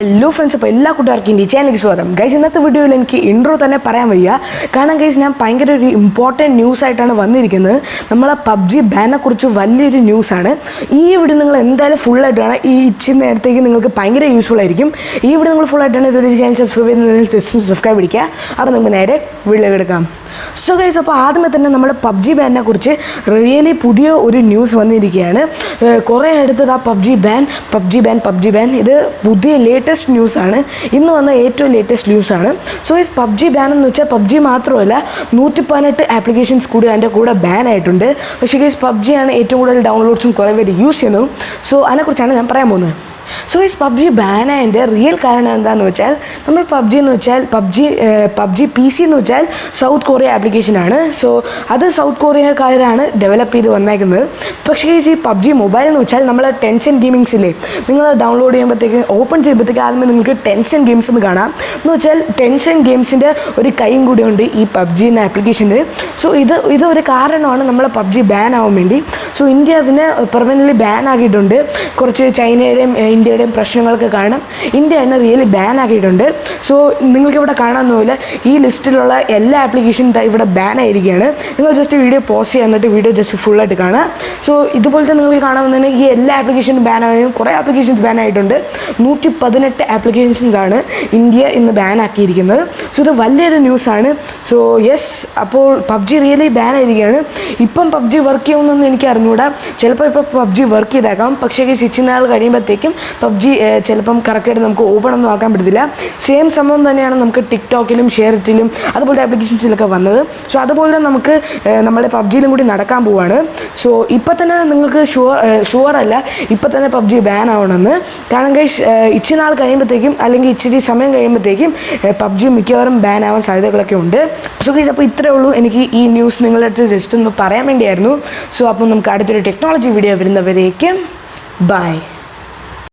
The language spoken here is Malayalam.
Hello friends, അപ്പോൾ എല്ലാ കൂട്ടുകാർക്കും ഈ ചാനലിലേക്ക് സ്വാഗതം. ഗൈസ്, ഇന്നത്തെ വീഡിയോയിൽ എനിക്ക് ഇൻട്രോ തന്നെ പറയാൻ വയ്യ. കാരണം ഗൈസ്, ഞാൻ ഭയങ്കര ഒരു ഇമ്പോർട്ടൻറ്റ് ന്യൂസ് ആയിട്ടാണ് വന്നിരിക്കുന്നത്. നമ്മളെ പബ്ജി ബാനെ കുറിച്ച് വലിയൊരു ന്യൂസാണ്. ഈ വീഡിയോ നിങ്ങൾ എന്തായാലും ഫുള്ളായിട്ട് കാണാം. ഈ ഇച്ചിരി നേരത്തേക്ക് നിങ്ങൾക്ക് ഭയങ്കര യൂസ്ഫുൾ ആയിരിക്കും. ഈ വീഡിയോ നിങ്ങൾ ഫുള്ളായിട്ടാണ് ഇതുവരെ ചാനൽ സബ്സ്ക്രൈബ് ചെയ്യുന്നത്, സബ്സ്ക്രൈബ് അടിക്കുക. അപ്പോൾ നമുക്ക് നേരെ വീഡിയോയിലേക്ക് എടുക്കാം. സോ ഗൈസ്, അപ്പോൾ ആദ്യമേ തന്നെ നമ്മുടെ പബ്ജി ബാനിനെ കുറിച്ച് റിയലി പുതിയ ഒരു ന്യൂസ് വന്നിരിക്കുകയാണ്. കുറേ അടുത്തത് ആ പബ്ജി ബാൻ ഇത് പുതിയ ലേറ്റസ്റ്റ് ന്യൂസാണ്. ഇന്ന് വന്ന ഏറ്റവും ലേറ്റസ്റ്റ് ന്യൂസാണ്. സോ ഗൈസ്, പബ്ജി ബാൻ എന്ന് വെച്ചാൽ പബ്ജി മാത്രമല്ല 118 ആപ്ലിക്കേഷൻസ് കൂടി അതിൻ്റെ കൂടെ ബാൻ ആയിട്ടുണ്ട്. പക്ഷേ ഗൈസ്, പബ്ജിയാണ് ഏറ്റവും കൂടുതൽ ഡൗൺലോഡ്സും കുറേ പേര് യൂസ് ചെയ്യുന്നതും. സോ അതിനെക്കുറിച്ചാണ് ഞാൻ പറയാൻ പോകുന്നത്. സോ ഈ പബ്ജി ബാനായതിൻ്റെ റിയൽ കാരണം എന്താണെന്ന് വെച്ചാൽ, നമ്മൾ പബ്ജി എന്ന് വെച്ചാൽ പബ്ജി PC എന്ന് വെച്ചാൽ സൗത്ത് കൊറിയ ആപ്ലിക്കേഷനാണ്. സോ അത് സൗത്ത് കൊറിയക്കാരാണ് ഡെവലപ്പ് ചെയ്ത് വന്നേക്കുന്നത്. പക്ഷേ ഈ പബ്ജി മൊബൈൽ എന്ന് വെച്ചാൽ നമ്മൾ ടെൻഷൻ ഗെയിമിങ്സില്ലേ, നിങ്ങൾ ഡൗൺലോഡ് ചെയ്യുമ്പോഴത്തേക്ക് ഓപ്പൺ ചെയ്യുമ്പോഴത്തേക്ക് ആദ്യമേ നിങ്ങൾക്ക് ടെൻഷൻ ഗെയിംസ് എന്ന് കാണാം. എന്ന് വെച്ചാൽ ടെൻഷൻ ഗെയിംസിൻ്റെ ഒരു കൈയും കൂടിയുണ്ട് ഈ പബ്ജി എന്ന ആപ്ലിക്കേഷന്. സോ ഇത് ഒരു കാരണമാണ് നമ്മളെ പബ്ജി ബാൻ ആവാൻ വേണ്ടി. സോ ഇന്ത്യ അതിനെ പെർമനൻ്റ്ലി ബാൻ ആക്കിയിട്ടുണ്ട്. കുറച്ച് ചൈനയുടെയും ഇന്ത്യയുടെയും പ്രശ്നങ്ങൾക്ക് കാരണം ഇന്ത്യ അതിനെ റിയലി ബാൻ ആക്കിയിട്ടുണ്ട്. സോ നിങ്ങൾക്കിവിടെ കാണാൻ പോലെ ഈ ലിസ്റ്റിലുള്ള എല്ലാ ആപ്ലിക്കേഷനും ഇവിടെ ബാൻ ആയിരിക്കുകയാണ്. നിങ്ങൾ ജസ്റ്റ് വീഡിയോ പോസ് ചെയ്യുക, എന്നിട്ട് വീഡിയോ ജസ്റ്റ് ഫുള്ളായിട്ട് കാണുക. സോ ഇതുപോലത്തെ നിങ്ങൾക്ക് കാണാവുന്നതിന് ഈ എല്ലാ ആപ്ലിക്കേഷനും ബാൻ ആവുകയും കുറേ ആപ്ലിക്കേഷൻസ് ബാൻ ആയിട്ടുണ്ട്. 118 ആപ്ലിക്കേഷൻസ് ആണ് ഇന്ത്യ ഇന്ന് ബാൻ ആക്കിയിരിക്കുന്നത്. സോ ഇത് വലിയൊരു ന്യൂസാണ്. സോ യെസ്, അപ്പോൾ പബ്ജി റിയലി ബാൻ ആയിരിക്കുകയാണ്. ഇപ്പം പബ്ജി വർക്ക് ചെയ്യുമെന്നൊന്നും എനിക്ക് അറിഞ്ഞുകൂടാ. ചിലപ്പോൾ ഇപ്പോൾ പബ്ജി വർക്ക് ചെയ്തേക്കാം. പക്ഷേ ഇച്ചിരി നാൾ കഴിയുമ്പോഴത്തേക്കും പബ്ജി ചിലപ്പം കറക്റ്റായിട്ട് നമുക്ക് ഓപ്പൺ ഒന്നും ആക്കാൻ പറ്റത്തില്ല. സെയിം സംഭവം തന്നെയാണ് നമുക്ക് ടിക്ടോക്കിലും ഷെയറിറ്റിലും അതുപോലത്തെ ആപ്ലിക്കേഷൻസിലൊക്കെ വന്നത്. സോ അതുപോലെ നമുക്ക് നമ്മുടെ പബ്ജിയിലും കൂടി നടക്കാൻ പോവുകയാണ്. സോ ഇപ്പം തന്നെ നിങ്ങൾക്ക് ഷുവറല്ല ഇപ്പം തന്നെ പബ്ജി ബാൻ ആവണമെന്ന്. കാരണം ഗൈസ്, ഇച്ചിരി നാൾ കഴിയുമ്പോഴത്തേക്കും അല്ലെങ്കിൽ ഇച്ചിരി സമയം കഴിയുമ്പോഴത്തേക്കും പബ്ജി മിക്കവാറും ബാൻ ആവാൻ സാധ്യതകളൊക്കെ ഉണ്ട്. സോ ഗൈസ്, അപ്പോൾ ഇത്രയേ ഉള്ളൂ. എനിക്ക് ഈ ന്യൂസ് നിങ്ങളുടെ അടുത്ത് ജസ്റ്റ് ഒന്ന് പറയാൻ വേണ്ടിയായിരുന്നു. സോ അപ്പോൾ നമുക്ക് അടുത്തൊരു ടെക്നോളജി വീഡിയോ വരുന്നവരേക്കും ബൈ.